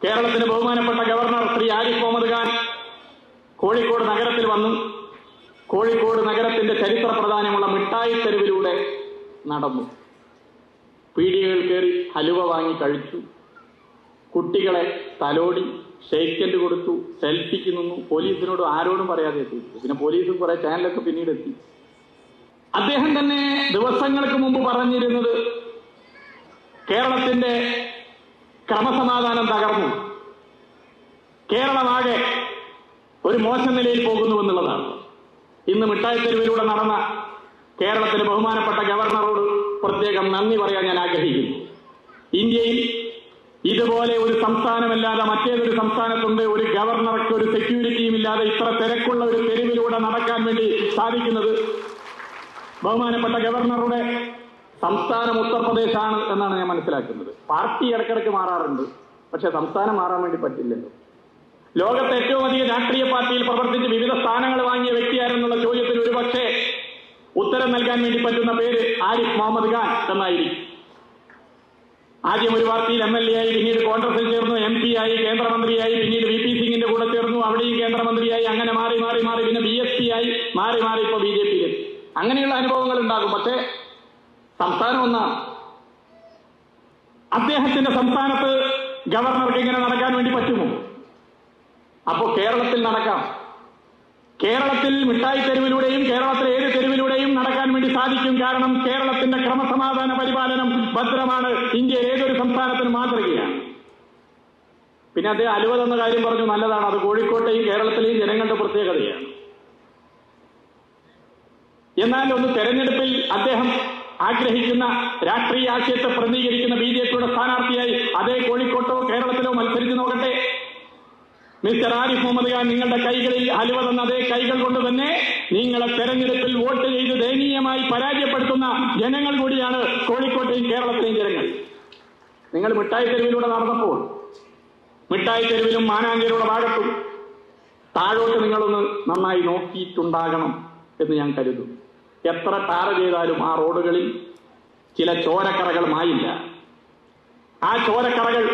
കേരളത്തിന് ബഹുമാനപ്പെട്ട ഗവർണർ ശ്രീ ആരിഫ് മുഹമ്മദ് ഖാൻ കോഴിക്കോട് നഗരത്തിൽ വന്നു. കോഴിക്കോട് നഗരത്തിന്റെ ചരിത്ര പ്രാധാന്യമുള്ള മിഠായി തെരുവിലൂടെ നടന്നു. പീടികകൾ കയറി ഹലുവ വാങ്ങി കഴിച്ചു. കുട്ടികളെ തലോടി, ഷെയ്ക്കൻഡ് കൊടുത്തു, സെൽഫിക്ക് നിന്നു. പോലീസിനോട് ആരോടും പറയാതെ എത്തി. പിന്നെ പോലീസും കുറെ ചാനലൊക്കെ പിന്നീട് എത്തി. അദ്ദേഹം തന്നെ ദിവസങ്ങൾക്ക് മുമ്പ് പറഞ്ഞിരുന്നത് കേരളത്തിന്റെ ക്രമസമാധാനം തകർന്നു, കേരളമാകെ ഒരു മോശം നിലയിൽ പോകുന്നുവെന്നുള്ളതാണ്. ഇന്ന് മിഠായി തെരുവിലൂടെ നടന്ന കേരളത്തിലെ ബഹുമാനപ്പെട്ട ഗവർണറോട് പ്രത്യേകം നന്ദി പറയാൻ ഞാൻ ആഗ്രഹിക്കുന്നു. ഇന്ത്യയിൽ ഇതുപോലെ ഒരു സംസ്ഥാനമല്ലാതെ മറ്റേതൊരു സംസ്ഥാനത്തുണ്ട് ഒരു ഗവർണർക്ക് ഒരു സെക്യൂരിറ്റിയും ഇല്ലാതെ ഇത്ര തിരക്കുള്ള ഒരു തെരുവിലൂടെ നടക്കാൻ വേണ്ടി സാധിക്കുന്നത്? ബഹുമാനപ്പെട്ട ഗവർണറുടെ സംസ്ഥാനം ഉത്തർപ്രദേശാണ് എന്നാണ് ഞാൻ മനസ്സിലാക്കുന്നത്. പാർട്ടി ഇടയ്ക്കിടയ്ക്ക് മാറാറുണ്ട്, പക്ഷെ സംസ്ഥാനം മാറാൻ വേണ്ടി പറ്റില്ലല്ലോ. ലോകത്തെ ഏറ്റവും അധികം രാഷ്ട്രീയ പാർട്ടിയിൽ പ്രവർത്തിച്ച് വിവിധ സ്ഥാനങ്ങൾ വാങ്ങിയ വ്യക്തിയാരെന്നുള്ള ചോദ്യത്തിന് ഒരുപക്ഷെ ഉത്തരം നൽകാൻ വേണ്ടി പറ്റുന്ന പേര് ആരിഫ് മുഹമ്മദ് ഖാൻ എന്നായിരിക്കും. ആദ്യം ഒരു പാർട്ടിയിൽ MLA ആയി, പിന്നീട് കോൺഗ്രസിൽ ചേർന്നു, MP ആയി, കേന്ദ്രമന്ത്രിയായി, പിന്നീട് VP സിംഗിന്റെ കൂടെ ചേർന്നു, അവിടെയും കേന്ദ്രമന്ത്രിയായി, അങ്ങനെ മാറി മാറി മാറി പിന്നെ BSP ആയി, മാറി മാറി ഇപ്പൊ BJP. അങ്ങനെയുള്ള അനുഭവങ്ങൾ ഉണ്ടാകും. പക്ഷേ സംസ്ഥാനം ഒന്നാണ്. അദ്ദേഹത്തിന്റെ സംസ്ഥാനത്ത് ഗവർണർക്ക് ഇങ്ങനെ നടക്കാൻ വേണ്ടി പറ്റുമോ? അപ്പോ കേരളത്തിൽ നടക്കാം. കേരളത്തിൽ മിഠായി തെരുവിലൂടെയും കേരളത്തിലെ ഏത് തെരുവിലൂടെയും നടക്കാൻ വേണ്ടി സാധിക്കും. കാരണം കേരളത്തിന്റെ ക്രമസമാധാന പരിപാലനം ഭദ്രമാണ്. ഇന്ത്യയിൽ ഏതൊരു സംസ്ഥാനത്തിനും മാതൃകയാണ്. പിന്നെ അദ്ദേഹം അലുവ എന്ന കാര്യം പറഞ്ഞു, നല്ലതാണ്. അത് കോഴിക്കോട്ടെയും കേരളത്തിലെയും ജനങ്ങളുടെ പ്രത്യേകതയാണ്. എന്നാൽ ഒന്ന് തെരഞ്ഞെടുപ്പിൽ അദ്ദേഹം ആഗ്രഹിക്കുന്ന രാഷ്ട്രീയ ആശയത്തെ പ്രതിനിധീകരിക്കുന്ന BJPയുടെ സ്ഥാനാർത്ഥിയായി അതേ കോഴിക്കോട്ടോ കേരളത്തിലോ മത്സരിച്ചു നോക്കട്ടെ. മിസ്റ്റർ ആരിഫ് മുഹമ്മദ് ഖാൻ, നിങ്ങളുടെ കൈകളിൽ ഹലുവ തന്ന അതേ കൈകൾ കൊണ്ട് തന്നെ നിങ്ങളെ തെരഞ്ഞെടുപ്പിൽ വോട്ട് ചെയ്ത് ദയനീയമായി പരാജയപ്പെടുത്തുന്ന ജനങ്ങൾ കൂടിയാണ് കോഴിക്കോട്ടെയും കേരളത്തിലെയും ജനങ്ങൾ. നിങ്ങൾ മിഠായി തെരുവിലൂടെ നടന്നപ്പോൾ മിഠായി തെരുവിലും മാനാഞ്ചേരിയുടെ ഭാഗത്തും താഴോട്ട് നിങ്ങളൊന്ന് നന്നായി നോക്കിയിട്ടുണ്ടാകണം എന്ന് ഞാൻ കരുതുന്നു. എത്ര ടാർ ചെയ്താലും ആ റോഡുകളിൽ ചില ചോരക്കറകൾ മായില്ല. ആ ചോരക്കറകൾ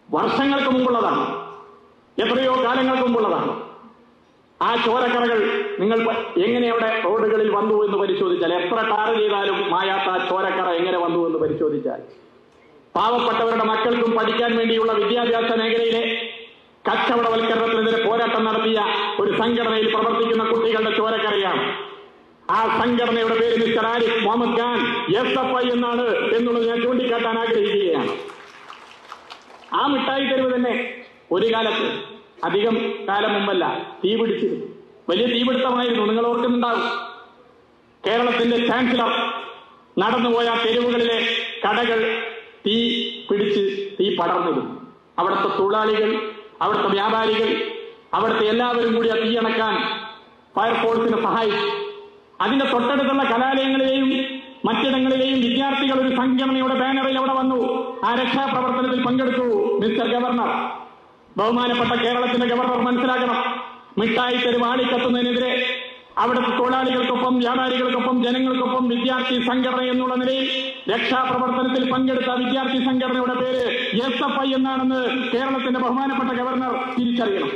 വർഷങ്ങൾക്ക് മുമ്പുള്ളതാണ്, എത്രയോ കാലങ്ങൾക്ക് മുമ്പുള്ളതാണ്. ആ ചോരക്കറകൾ നിങ്ങൾ എങ്ങനെ അവിടെ റോഡുകളിൽ വന്നു എന്ന് പരിശോധിച്ചാൽ, എത്ര ടാർ ചെയ്താലും മായാത്ത ആ ചോരക്കറ എങ്ങനെ വന്നു എന്ന് പരിശോധിച്ചാൽ, പാവപ്പെട്ടവരുടെ മക്കൾക്കും പഠിക്കാൻ വേണ്ടിയുള്ള വിദ്യാഭ്യാസ മേഖലയിലെ കച്ചവടവൽക്കരണത്തിനെതിരെ പോരാട്ടം നടത്തിയ ഒരു സംഘടനയിൽ പ്രവർത്തിക്കുന്ന കുട്ടികളുടെ ചോരക്കറയാണ്. ആ സംഘടനയുടെ പേര് മിസ്റ്റർ ആരിഫ് മുഹമ്മദ് ഖാൻ SFI എന്നാണ് എന്നുള്ളത് ഞാൻ ചൂണ്ടിക്കാട്ടാൻ ആഗ്രഹിക്കുകയാണ്. ആ മിഠായി തെരുവ് തന്നെ ഒരു കാലത്ത്, അധികം കാലം മുമ്പല്ല, തീ പിടിച്ചിരുന്നു. വലിയ തീപിടുത്തമായിരുന്നു. നിങ്ങൾ ഓർക്കുന്നുണ്ടാവും. കേരളത്തിന്റെ ചാൻസലർ നടന്നുപോയ തെരുവുകളിലെ കടകൾ തീ പിടിച്ച് തീ പടർന്നിരുന്നു. അവിടുത്തെ തൊഴിലാളികൾ, അവിടുത്തെ വ്യാപാരികൾ, അവിടുത്തെ എല്ലാവരും കൂടി ആ തീയണക്കാൻ ഫയർഫോഴ്സിനെ സഹായിച്ചു. അതിന്റെ തൊട്ടടുത്തുള്ള കലാലയങ്ങളിലെയും മറ്റിടങ്ങളിലെയും വിദ്യാർത്ഥികൾ ഒരു സംഘടനയുടെ ബാനറിൽ അവിടെ വന്നു. ആ രക്ഷാപ്രവർത്തനത്തിൽ പങ്കെടുത്തു. മിസ്റ്റർ ഗവർണർ, ബഹുമാനപ്പെട്ട കേരളത്തിന്റെ ഗവർണർ മനസ്സിലാക്കണം, മിഠായി തെരുവ് ആളിക്കത്തുന്നതിനെതിരെ അവിടുത്തെ തൊഴിലാളികൾക്കൊപ്പം, വ്യാപാരികൾക്കൊപ്പം, ജനങ്ങൾക്കൊപ്പം വിദ്യാർത്ഥി സംഘടന എന്നുള്ള നിലയിൽ രക്ഷാപ്രവർത്തനത്തിൽ പങ്കെടുത്ത വിദ്യാർത്ഥി സംഘടനയുടെ പേര് SFI എന്നാണെന്ന് കേരളത്തിന്റെ ബഹുമാനപ്പെട്ട ഗവർണർ തിരിച്ചറിയണം.